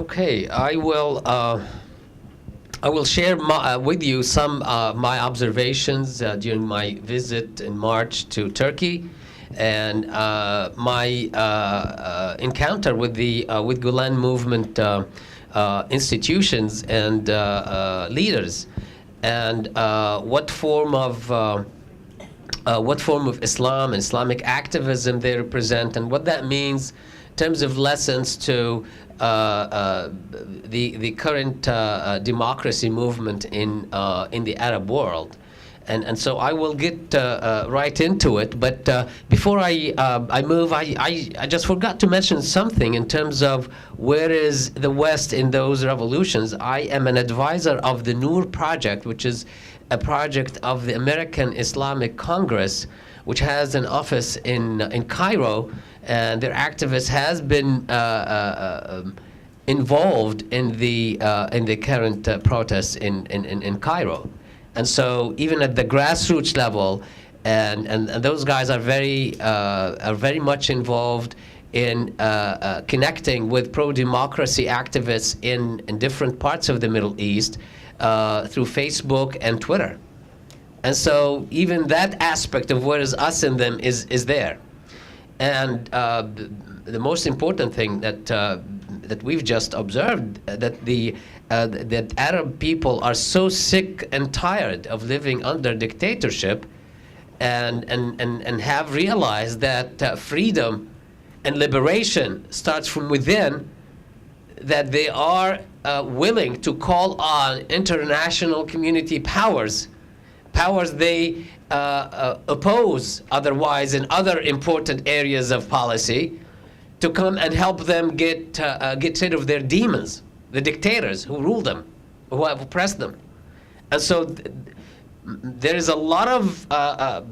Okay, I will share with you some my observations during my visit in March to Turkey, and my encounter with the with Gulen movement institutions and leaders, and what form of Islam and Islamic activism they represent, and what that means in terms of lessons to the current democracy movement in the Arab world. And so I will get right into it. But before I move, I just forgot to mention something in terms of where is the West in those revolutions. I am an advisor of the Noor Project, which is a project of the American Islamic Congress, which has an office in Cairo, and their activist has been involved in the current protests in Cairo. And so even at the grassroots level, and those guys are very much involved in connecting with pro-democracy activists in different parts of the Middle East through Facebook and Twitter. And so even that aspect of what is us in them is there. And the most important thing that we've just observed, that Arab people are so sick and tired of living under dictatorship, and have realized that freedom and liberation starts from within, that they are willing to call on international community powers they oppose otherwise in other important areas of policy, to come and help them get rid of their demons, the dictators who rule them, who have oppressed them. And so there is a lot of I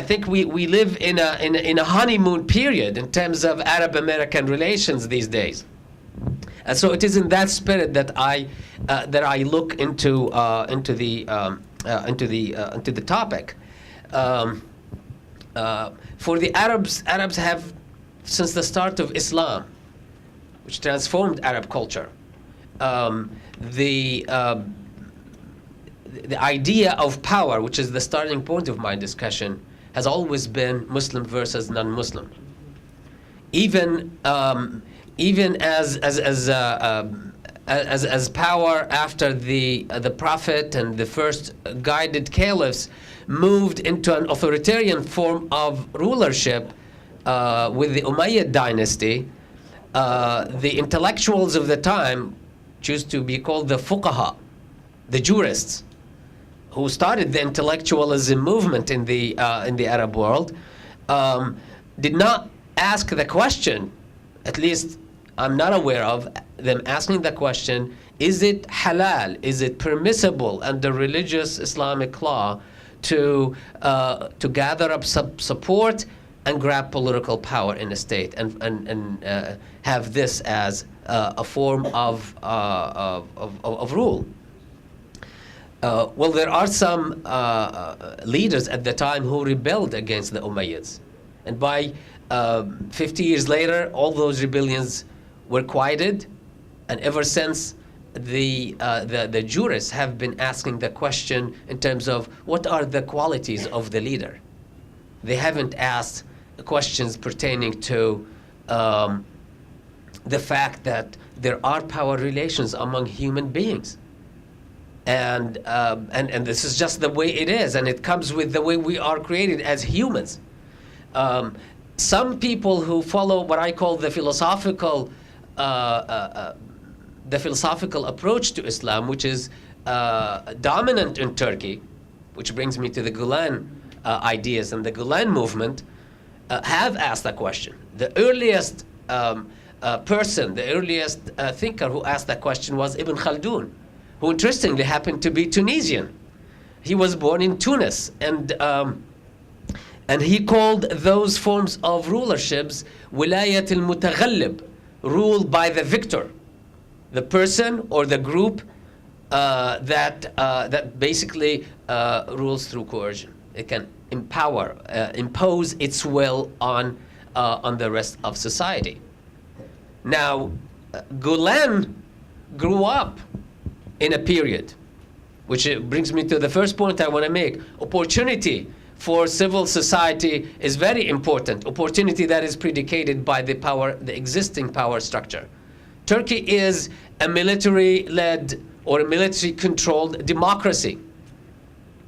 think we live in a honeymoon period in terms of Arab-American relations these days. And so it is in that spirit that I look into the topic. For the Arabs have, since the start of Islam, which transformed Arab culture, the idea of power, which is the starting point of my discussion, has always been Muslim versus non-Muslim. Even as power after the Prophet and the first guided caliphs moved into an authoritarian form of rulership with the Umayyad dynasty, the intellectuals of the time choose to be called the fuqaha, the jurists, who started the intellectualism movement in the Arab world, did not ask the question, at least I'm not aware of them asking the question, is it halal, is it permissible under religious Islamic law to gather up support and grab political power in a state and have this as a form of rule? Well, there are some leaders at the time who rebelled against the Umayyads, and by 50 years later, all those rebellions were quieted, and ever since, the jurists have been asking the question in terms of what are the qualities of the leader. They haven't asked questions pertaining to the fact that there are power relations among human beings. And this is just the way it is, and it comes with the way we are created as humans. Some people who follow what I call the philosophical approach to Islam, which is dominant in Turkey, which brings me to the Gulen ideas and the Gulen movement, have asked that question. The earliest person, the earliest thinker who asked that question was Ibn Khaldun, who interestingly happened to be Tunisian. He was born in Tunis, and he called those forms of rulerships wilayat al-mutaghallib, ruled by the victor, the person or the group that basically rules through coercion. It can impose its will on the rest of society. Now, Gulen grew up in a period, which brings me to the first point I want to make. Opportunity for civil society is very important. Opportunity that is predicated by the existing power structure. Turkey is a military-led or a military-controlled democracy,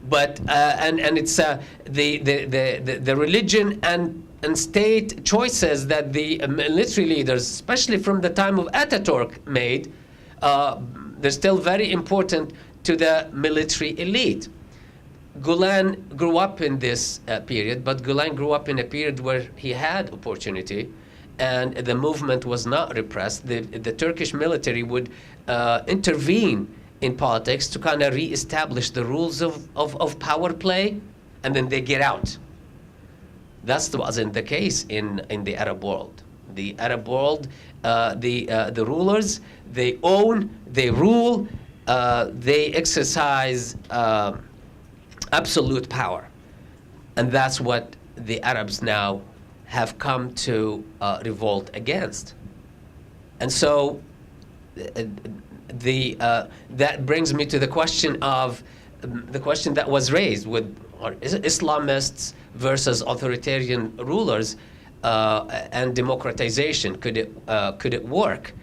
but and it's the religion and state choices that the military leaders, especially from the time of Ataturk, made. They're still very important to the military elite. Gulen grew up in this period, but Gulen grew up in a period where he had opportunity, and the movement was not repressed. The Turkish military would intervene in politics to kind of re-establish the rules of power play, and then they get out. That wasn't the case in the Arab world. The Arab world, the rulers, they own, they rule, they exercise absolute power. And that's what the Arabs now have come to revolt against. And so that brings me to the question that was raised with Islamists versus authoritarian rulers and democratization. Could it work?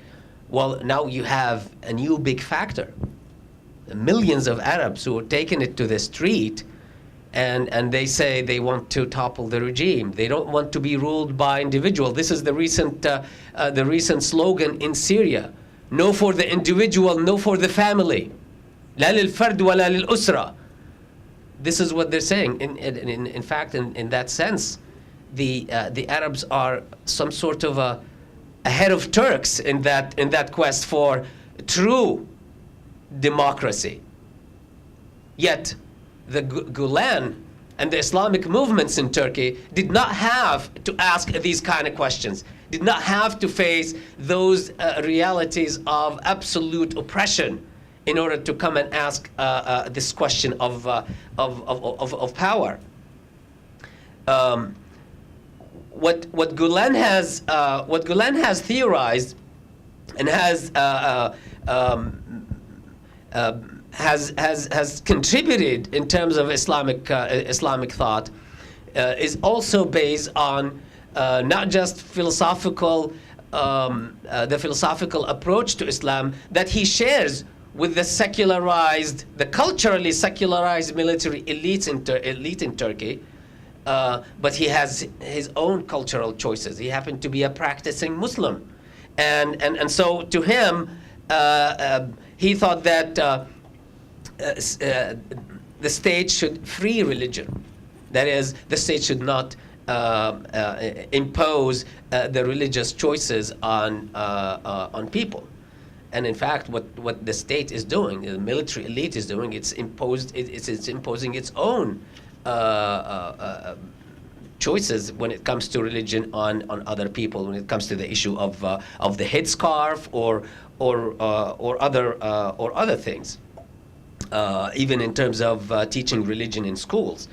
Well, now you have a new big factor. Millions of Arabs who are taking it to the street, and they say they want to topple the regime. They don't want to be ruled by individuals. This is the recent slogan in Syria: "No for the individual, no for the family. لا للفرد ولا للأسرة." This is what they're saying. In fact, in that sense, the Arabs are some sort of ahead of Turks in that quest for true democracy. Yet the Gulen and the Islamic movements in Turkey did not have to ask these kind of questions, did not have to face those realities of absolute oppression in order to come and ask this question of power. What Gulen has theorized and has contributed in terms of Islamic thought is also based on not just philosophical the philosophical approach to Islam that he shares with the culturally secularized military elite in Turkey, but he has his own cultural choices. He happened to be a practicing Muslim, and so to him, he thought that the state should free religion. That is, the state should not impose the religious choices on people. And in fact, what the state is doing, the military elite is doing, it's imposing its own choices when it comes to religion on other people. When it comes to the issue of the headscarf or other things, even in terms of teaching religion in schools.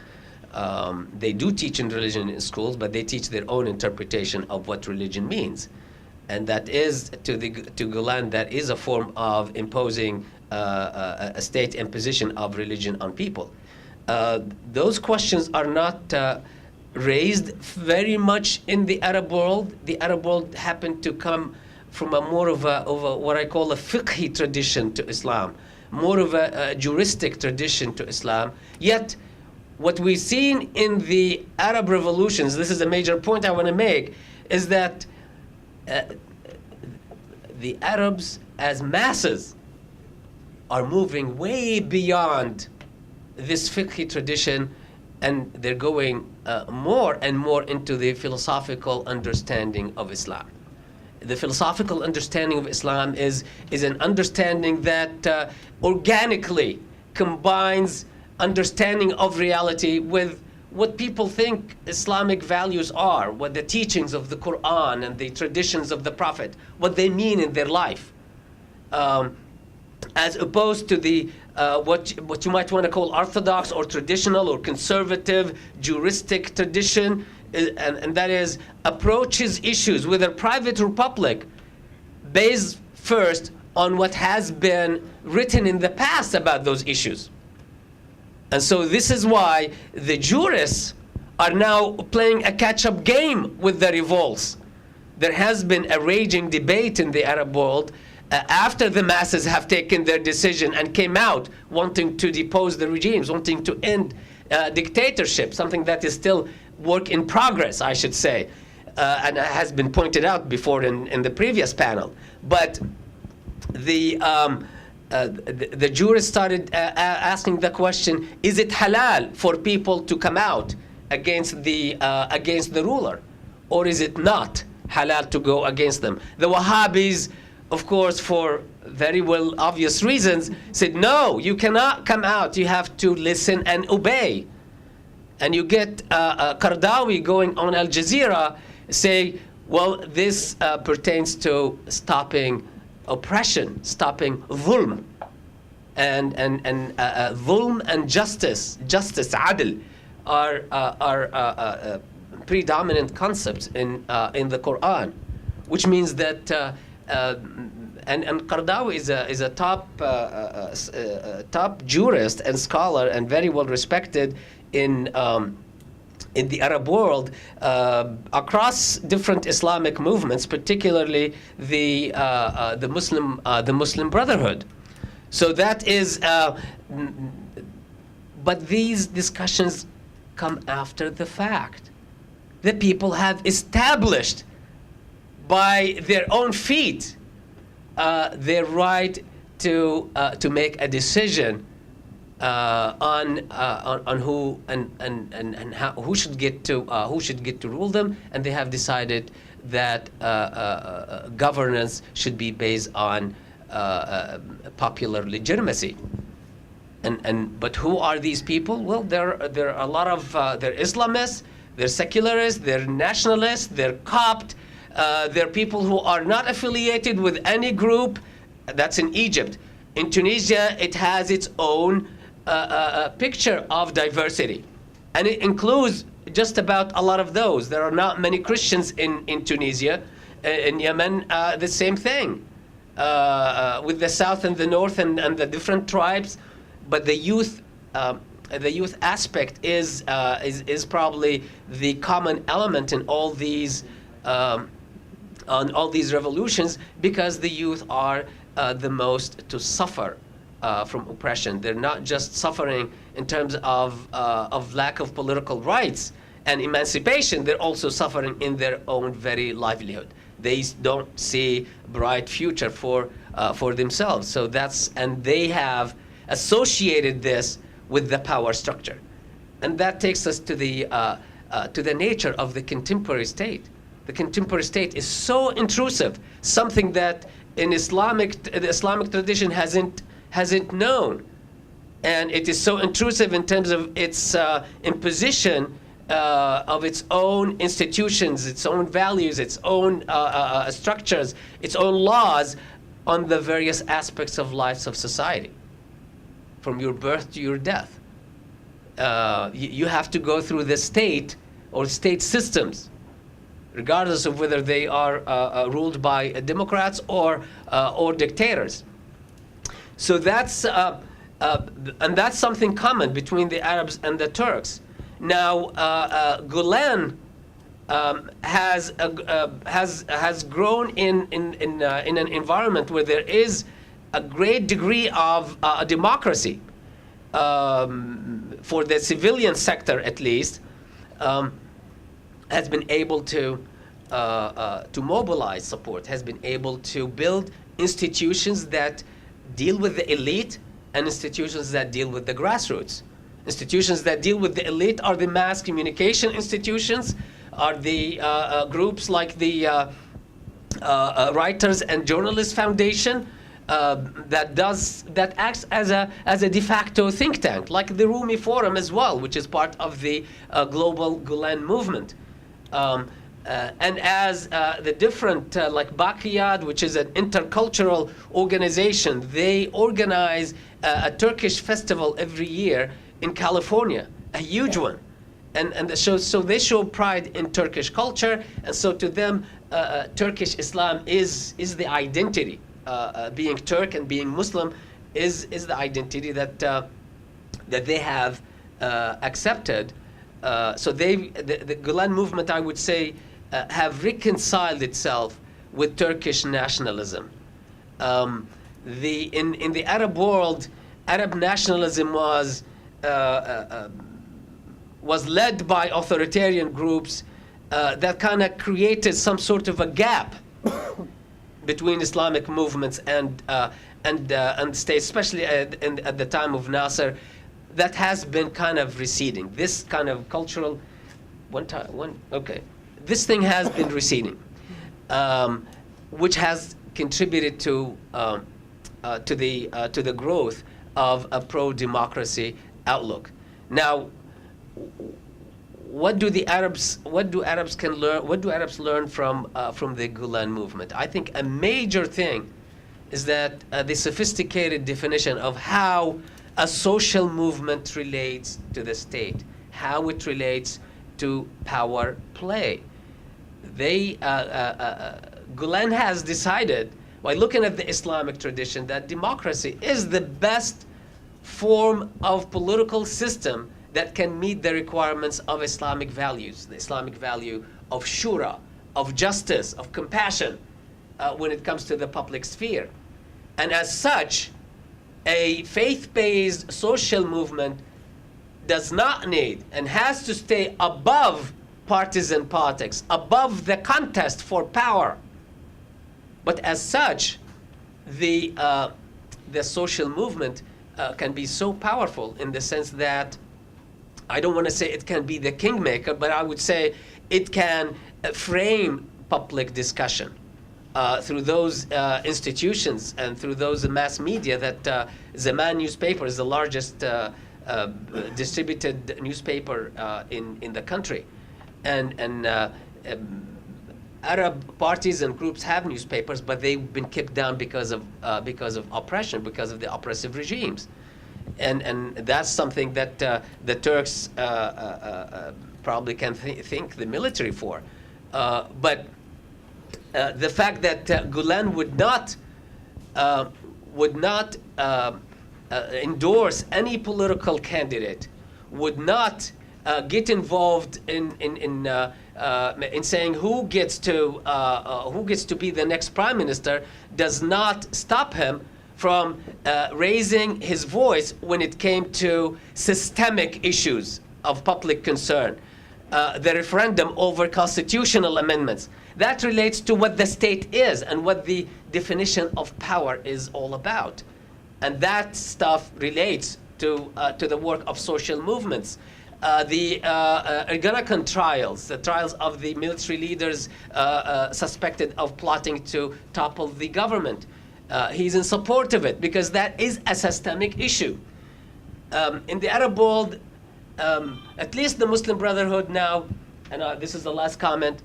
They do teach in religion in schools, but they teach their own interpretation of what religion means. And that is, to Gulen, that is a form of imposing a state imposition of religion on people. Those questions are not raised very much in the Arab world. The Arab world happened to come from a more of a what I call a fiqhi tradition to Islam, more of a juristic tradition to Islam. Yet, what we've seen in the Arab revolutions, this is a major point I want to make, is that the Arabs as masses are moving way beyond this fiqhi tradition, and they're going more and more into the philosophical understanding of Islam. The philosophical understanding of Islam is an understanding that organically combines understanding of reality with what people think Islamic values are, what the teachings of the Quran and the traditions of the Prophet, what they mean in their life, as opposed to the what you might want to call orthodox or traditional or conservative juristic tradition, and that is approaches issues, whether private or public, based first on what has been written in the past about those issues. And so this is why the jurists are now playing a catch-up game with the revolts. There has been a raging debate in the Arab world after the masses have taken their decision and came out wanting to depose the regimes, wanting to end dictatorship, something that is still work in progress, I should say, and has been pointed out before in the previous panel. But the jurists started asking the question: is it halal for people to come out against the ruler, or is it not halal to go against them? The Wahhabis, of course, for very well obvious reasons, said no, you cannot come out. You have to listen and obey. And you get Qaradawi going on Al Jazeera say, well, this pertains to stopping oppression, stopping dhulm, and dhulm and justice, adl, are predominant concepts in the Quran, which means that and Qaradawi is a top jurist and scholar and very well respected in the Arab world across different Islamic movements, particularly the Muslim Brotherhood. So that is, but these discussions come after the fact. The people have established by their own feet their right to make a decision on who and how, who should get to rule them, and they have decided that governance should be based on popular legitimacy. But who are these people? Well, there are a lot of they're Islamists, they're secularists, they're nationalists, they're Copt. They're people who are not affiliated with any group. That's in Egypt. In Tunisia, it has its own picture of diversity, and it includes just about a lot of those. There are not many Christians in Tunisia. In Yemen, the same thing, with the south and the north and the different tribes. But the youth aspect is probably the common element in all these revolutions, because the youth are the most to suffer from oppression. They're not just suffering in terms of lack of political rights and emancipation. They're also suffering in their own very livelihood. They don't see a bright future for themselves. So and they have associated this with the power structure, and that takes us to the nature of the contemporary state. The contemporary state is so intrusive, something that in the Islamic tradition hasn't known, and it is so intrusive in terms of its imposition of its own institutions, its own values, its own structures, its own laws on the various aspects of lives of society, from your birth to your death. You have to go through the state or state systems, regardless of whether they are ruled by Democrats or dictators. So that's and that's something common between the Arabs and the Turks. Now, Gulen has grown in an environment where there is a great degree of democracy for the civilian sector, at least. Has been able to mobilize support, has been able to build institutions that deal with the elite and institutions that deal with the grassroots. Institutions that deal with the elite are the mass communication institutions, are the groups like the Writers and Journalists Foundation, that acts as a de facto think tank, like the Rumi Forum as well, which is part of the global Gulen movement. And as the different, like Baqiyad, which is an intercultural organization, they organize a Turkish festival every year in California, a huge one. And so they show pride in Turkish culture, and so to them, Turkish Islam is the identity. being Turk and being Muslim is the identity that that they have accepted. So the Gulen movement, I would say, have reconciled itself with Turkish nationalism. In the Arab world, Arab nationalism was led by authoritarian groups that kind of created some sort of a gap between Islamic movements and states, especially at the time of Nasser, that has been kind of receding. This kind of cultural this thing has been receding, which has contributed to the growth of a pro-democracy outlook. Now, what do Arabs learn from the Gulen movement? I think a major thing is that the sophisticated definition of how a social movement relates to the state, how it relates to power play. Gulen has decided, by looking at the Islamic tradition, that democracy is the best form of political system that can meet the requirements of Islamic values, the Islamic value of shura, of justice, of compassion, when it comes to the public sphere. And as such, a faith-based social movement does not need and has to stay above partisan politics, above the contest for power. But as such, the social movement can be so powerful in the sense that, I don't want to say it can be the kingmaker, but I would say it can frame public discussion through those institutions and through those mass media that Zaman newspaper is the largest distributed newspaper in the country. And Arab parties and groups have newspapers, but they've been kicked down because of oppression, because of the oppressive regimes. And that's something that the Turks probably can thank the military for. But the fact that Gulen would not endorse any political candidate, would not get involved in saying who gets to be the next prime minister, does not stop him from raising his voice when it came to systemic issues of public concern. The referendum over constitutional amendments. That relates to what the state is and what the definition of power is all about. And that stuff relates to the work of social movements. The Ergenekon trials, the trials of the military leaders suspected of plotting to topple the government. He's in support of it because that is a systemic issue. In the Arab world, at least the Muslim Brotherhood now, and this is the last comment,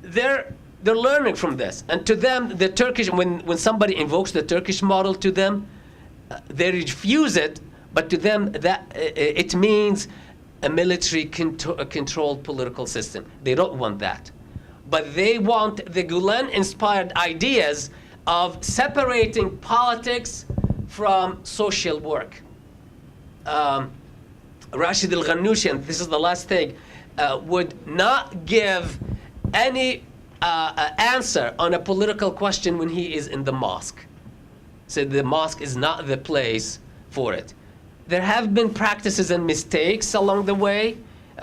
they're learning from this. And to them, the Turkish, when somebody invokes the Turkish model to them, they refuse it, but to them that it means a military controlled political system. They don't want that. But they want the Gulen-inspired ideas of separating politics from social work. Rashid al-Ghannouchi, and this is the last thing, would not give any answer on a political question when he is in the mosque. So the mosque is not the place for it. There have been practices and mistakes along the way.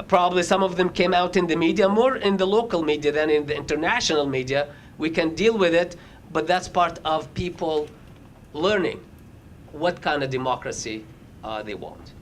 Probably some of them came out in the media, more in the local media than in the international media. We can deal with it, but that's part of people learning what kind of democracy they want.